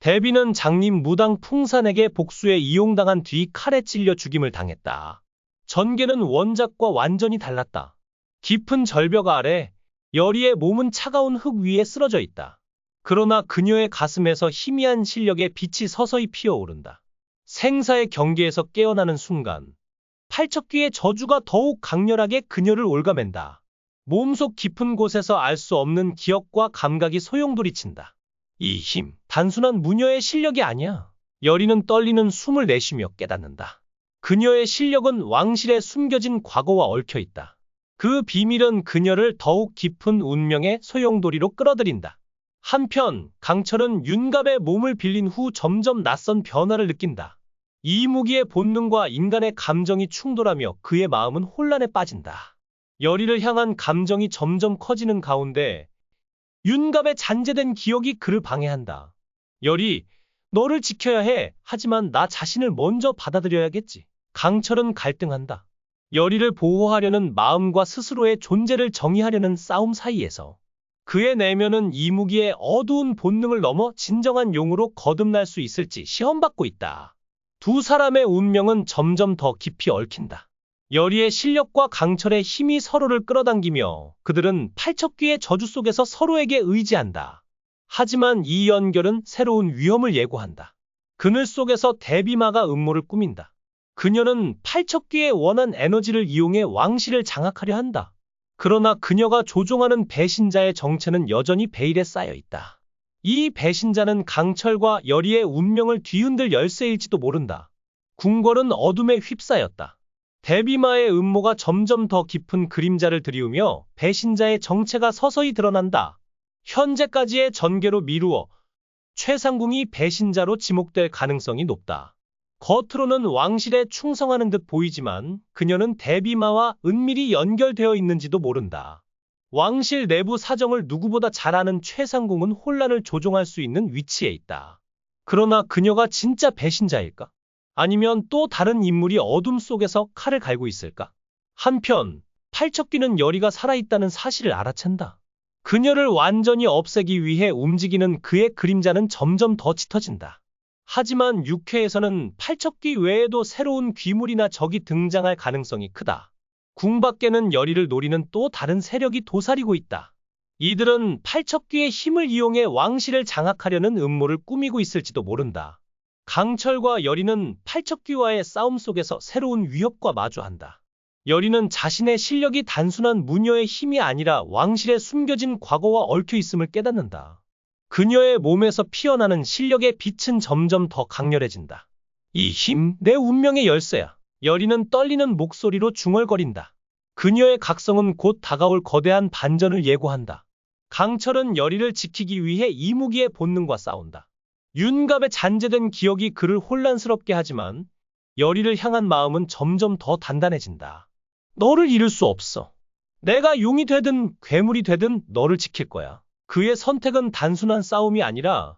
대비는 장님 무당 풍산에게 복수에 이용당한 뒤 칼에 찔려 죽임을 당했다. 전개는 원작과 완전히 달랐다. 깊은 절벽 아래 여리의 몸은 차가운 흙 위에 쓰러져 있다. 그러나 그녀의 가슴에서 희미한 실력의 빛이 서서히 피어오른다. 생사의 경계에서 깨어나는 순간 팔척귀의 저주가 더욱 강렬하게 그녀를 올가맨다. 몸속 깊은 곳에서 알 수 없는 기억과 감각이 소용돌이친다. 이 힘, 단순한 무녀의 실력이 아니야. 여리는 떨리는 숨을 내쉬며 깨닫는다. 그녀의 실력은 왕실에 숨겨진 과거와 얽혀 있다. 그 비밀은 그녀를 더욱 깊은 운명의 소용돌이로 끌어들인다. 한편 강철은 윤갑의 몸을 빌린 후 점점 낯선 변화를 느낀다. 이무기의 본능과 인간의 감정이 충돌하며 그의 마음은 혼란에 빠진다. 여리를 향한 감정이 점점 커지는 가운데 윤갑의 잔재된 기억이 그를 방해한다. 여리, 너를 지켜야 해. 하지만 나 자신을 먼저 받아들여야겠지. 강철은 갈등한다. 여리를 보호하려는 마음과 스스로의 존재를 정의하려는 싸움 사이에서 그의 내면은 이무기의 어두운 본능을 넘어 진정한 용으로 거듭날 수 있을지 시험받고 있다. 두 사람의 운명은 점점 더 깊이 얽힌다. 여리의 실력과 강철의 힘이 서로를 끌어당기며 그들은 팔척귀의 저주 속에서 서로에게 의지한다. 하지만 이 연결은 새로운 위험을 예고한다. 그늘 속에서 대비마가 음모를 꾸민다. 그녀는 팔척귀의 원한 에너지를 이용해 왕실을 장악하려 한다. 그러나 그녀가 조종하는 배신자의 정체는 여전히 베일에 쌓여 있다. 이 배신자는 강철과 여리의 운명을 뒤흔들 열쇠일지도 모른다. 궁궐은 어둠에 휩싸였다. 대비마의 음모가 점점 더 깊은 그림자를 들이우며 배신자의 정체가 서서히 드러난다. 현재까지의 전개로 미루어 최상궁이 배신자로 지목될 가능성이 높다. 겉으로는 왕실에 충성하는 듯 보이지만 그녀는 대비마와 은밀히 연결되어 있는지도 모른다. 왕실 내부 사정을 누구보다 잘 아는 최상궁은 혼란을 조종할 수 있는 위치에 있다. 그러나 그녀가 진짜 배신자일까? 아니면 또 다른 인물이 어둠 속에서 칼을 갈고 있을까? 한편 팔척귀는 여리가 살아있다는 사실을 알아챈다. 그녀를 완전히 없애기 위해 움직이는 그의 그림자는 점점 더 짙어진다. 하지만 6회에서는 팔척귀 외에도 새로운 귀물이나 적이 등장할 가능성이 크다. 궁 밖에는 여리를 노리는 또 다른 세력이 도사리고 있다. 이들은 팔척귀의 힘을 이용해 왕실을 장악하려는 음모를 꾸미고 있을지도 모른다. 강철과 여리는 팔척귀와의 싸움 속에서 새로운 위협과 마주한다. 여리는 자신의 실력이 단순한 무녀의 힘이 아니라 왕실에 숨겨진 과거와 얽혀 있음을 깨닫는다. 그녀의 몸에서 피어나는 실력의 빛은 점점 더 강렬해진다. 이 힘, 내 운명의 열쇠야. 여리는 떨리는 목소리로 중얼거린다. 그녀의 각성은 곧 다가올 거대한 반전을 예고한다. 강철은 여리를 지키기 위해 이무기의 본능과 싸운다. 윤갑의 잔재된 기억이 그를 혼란스럽게 하지만 여리를 향한 마음은 점점 더 단단해진다. 너를 잃을 수 없어. 내가 용이 되든 괴물이 되든 너를 지킬 거야. 그의 선택은 단순한 싸움이 아니라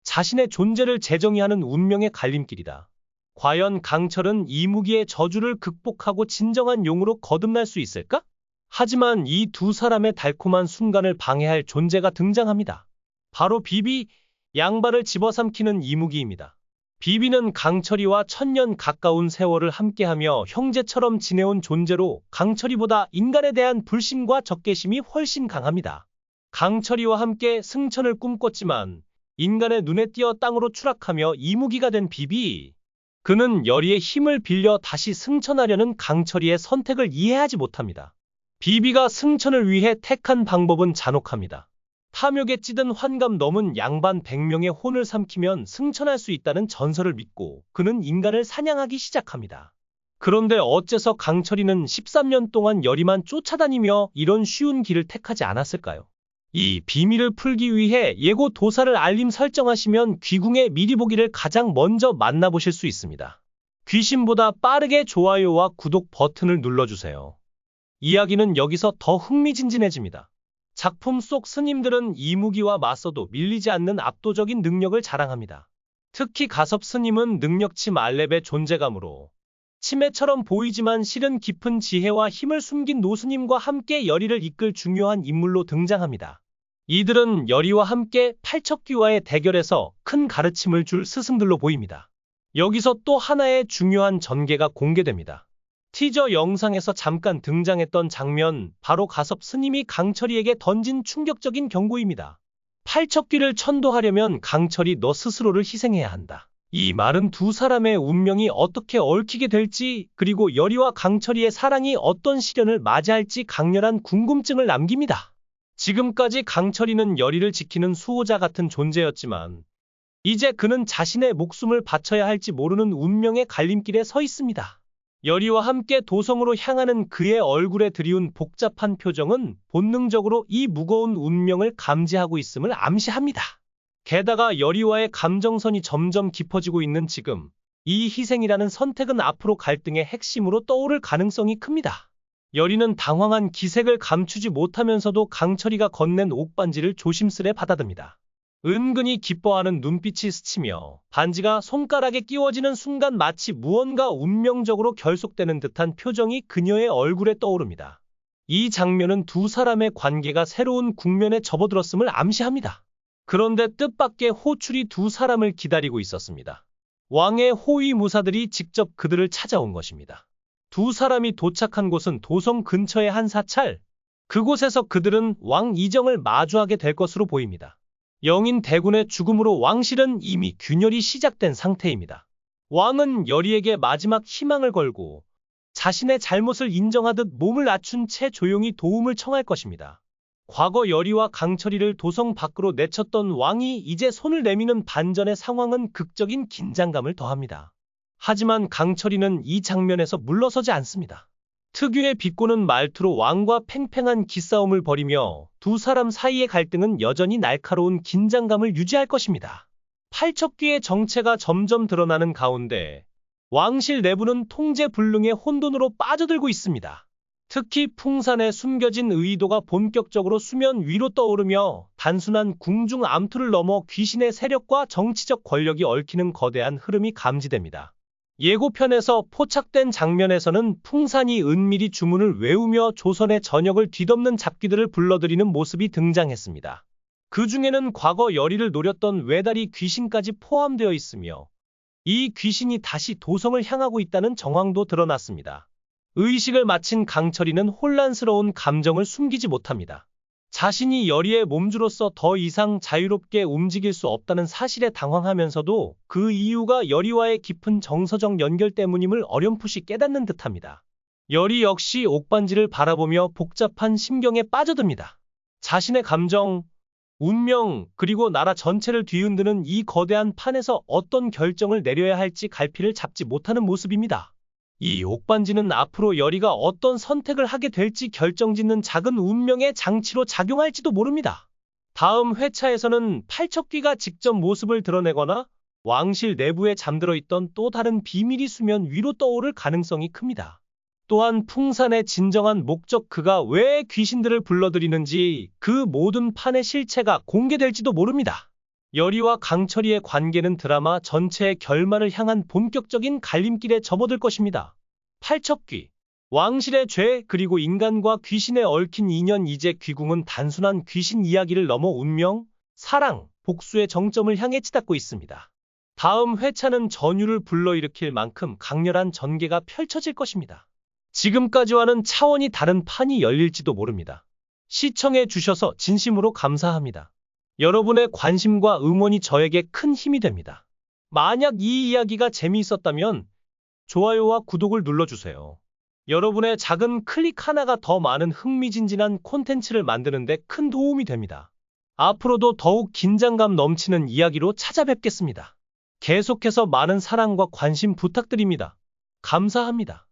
자신의 존재를 재정의하는 운명의 갈림길이다. 과연 강철은 이무기의 저주를 극복하고 진정한 용으로 거듭날 수 있을까? 하지만 이 두 사람의 달콤한 순간을 방해할 존재가 등장합니다. 바로 비비, 양발을 집어삼키는 이무기입니다. 비비는 강철이와 천년 가까운 세월을 함께하며 형제처럼 지내온 존재로 강철이보다 인간에 대한 불신과 적개심이 훨씬 강합니다. 강철이와 함께 승천을 꿈꿨지만 인간의 눈에 띄어 땅으로 추락하며 이무기가 된 비비. 그는 여리의 힘을 빌려 다시 승천하려는 강철이의 선택을 이해하지 못합니다. 비비가 승천을 위해 택한 방법은 잔혹합니다. 탐욕에 찌든 환감 넘은 양반 100명의 혼을 삼키면 승천할 수 있다는 전설을 믿고 그는 인간을 사냥하기 시작합니다. 그런데 어째서 강철이는 13년 동안 여리만 쫓아다니며 이런 쉬운 길을 택하지 않았을까요? 이 비밀을 풀기 위해 예고 도사를 알림 설정하시면 귀궁의 미리 보기를 가장 먼저 만나보실 수 있습니다. 귀신보다 빠르게 좋아요와 구독 버튼을 눌러주세요. 이야기는 여기서 더 흥미진진해집니다. 작품 속 스님들은 이무기와 맞서도 밀리지 않는 압도적인 능력을 자랑합니다. 특히 가섭 스님은 능력치 만렙의 존재감으로 치매처럼 보이지만 실은 깊은 지혜와 힘을 숨긴 노스님과 함께 여리를 이끌 중요한 인물로 등장합니다. 이들은 열의와 함께 팔척귀와의 대결에서 큰 가르침을 줄 스승들로 보입니다. 여기서 또 하나의 중요한 전개가 공개됩니다. 티저 영상에서 잠깐 등장했던 장면, 바로 가섭 스님이 강철이에게 던진 충격적인 경고입니다. 팔척귀를 천도하려면 강철이 너 스스로를 희생해야 한다. 이 말은 두 사람의 운명이 어떻게 얽히게 될지, 그리고 열의와 강철이의 사랑이 어떤 시련을 맞이할지 강렬한 궁금증을 남깁니다. 지금까지 강철이는 열의를 지키는 수호자 같은 존재였지만 이제 그는 자신의 목숨을 바쳐야 할지 모르는 운명의 갈림길에 서 있습니다. 열의와 함께 도성으로 향하는 그의 얼굴에 드리운 복잡한 표정은 본능적으로 이 무거운 운명을 감지하고 있음을 암시합니다. 게다가 열의와의 감정선이 점점 깊어지고 있는 지금, 이 희생이라는 선택은 앞으로 갈등의 핵심으로 떠오를 가능성이 큽니다. 열의는 당황한 기색을 감추지 못하면서도 강철이가 건넨 옥반지를 조심스레 받아듭니다. 은근히 기뻐하는 눈빛이 스치며 반지가 손가락에 끼워지는 순간 마치 무언가 운명적으로 결속되는 듯한 표정이 그녀의 얼굴에 떠오릅니다. 이 장면은 두 사람의 관계가 새로운 국면에 접어들었음을 암시합니다. 그런데 뜻밖의 호출이 두 사람을 기다리고 있었습니다. 왕의 호위 무사들이 직접 그들을 찾아온 것입니다. 두 사람이 도착한 곳은 도성 근처의 한 사찰. 그곳에서 그들은 왕 이정을 마주하게 될 것으로 보입니다. 영인 대군의 죽음으로 왕실은 이미 균열이 시작된 상태입니다. 왕은 열의에게 마지막 희망을 걸고 자신의 잘못을 인정하듯 몸을 낮춘 채 조용히 도움을 청할 것입니다. 과거 열의와 강철이를 도성 밖으로 내쳤던 왕이 이제 손을 내미는 반전의 상황은 극적인 긴장감을 더합니다. 하지만 강철이는 이 장면에서 물러서지 않습니다. 특유의 비꼬는 말투로 왕과 팽팽한 기싸움을 벌이며 두 사람 사이의 갈등은 여전히 날카로운 긴장감을 유지할 것입니다. 팔척귀의 정체가 점점 드러나는 가운데 왕실 내부는 통제불능의 혼돈으로 빠져들고 있습니다. 특히 풍산에 숨겨진 의도가 본격적으로 수면 위로 떠오르며 단순한 궁중 암투를 넘어 귀신의 세력과 정치적 권력이 얽히는 거대한 흐름이 감지됩니다. 예고편에서 포착된 장면에서는 풍산이 은밀히 주문을 외우며 조선의 전역을 뒤덮는 잡귀들을 불러들이는 모습이 등장했습니다. 그 중에는 과거 열의를 노렸던 외다리 귀신까지 포함되어 있으며 이 귀신이 다시 도성을 향하고 있다는 정황도 드러났습니다. 의식을 마친 강철이는 혼란스러운 감정을 숨기지 못합니다. 자신이 열의의 몸주로서 더 이상 자유롭게 움직일 수 없다는 사실에 당황하면서도 그 이유가 열의와의 깊은 정서적 연결 때문임을 어렴풋이 깨닫는 듯합니다. 열의 역시 옥반지를 바라보며 복잡한 심경에 빠져듭니다. 자신의 감정, 운명, 그리고 나라 전체를 뒤흔드는 이 거대한 판에서 어떤 결정을 내려야 할지 갈피를 잡지 못하는 모습입니다. 이 옥반지는 앞으로 열의가 어떤 선택을 하게 될지 결정짓는 작은 운명의 장치로 작용할지도 모릅니다. 다음 회차에서는 팔척귀가 직접 모습을 드러내거나 왕실 내부에 잠들어 있던 또 다른 비밀이 수면 위로 떠오를 가능성이 큽니다. 또한 풍산의 진정한 목적, 그가 왜 귀신들을 불러들이는지, 그 모든 판의 실체가 공개될지도 모릅니다. 열의와 강철이의 관계는 드라마 전체의 결말을 향한 본격적인 갈림길에 접어들 것입니다. 팔척귀, 왕실의 죄, 그리고 인간과 귀신에 얽힌 인연. 이제 귀궁은 단순한 귀신 이야기를 넘어 운명, 사랑, 복수의 정점을 향해 치닫고 있습니다. 다음 회차는 전율을 불러일으킬 만큼 강렬한 전개가 펼쳐질 것입니다. 지금까지와는 차원이 다른 판이 열릴지도 모릅니다. 시청해 주셔서 진심으로 감사합니다. 여러분의 관심과 응원이 저에게 큰 힘이 됩니다. 만약 이 이야기가 재미있었다면 좋아요와 구독을 눌러주세요. 여러분의 작은 클릭 하나가 더 많은 흥미진진한 콘텐츠를 만드는 데 큰 도움이 됩니다. 앞으로도 더욱 긴장감 넘치는 이야기로 찾아뵙겠습니다. 계속해서 많은 사랑과 관심 부탁드립니다. 감사합니다.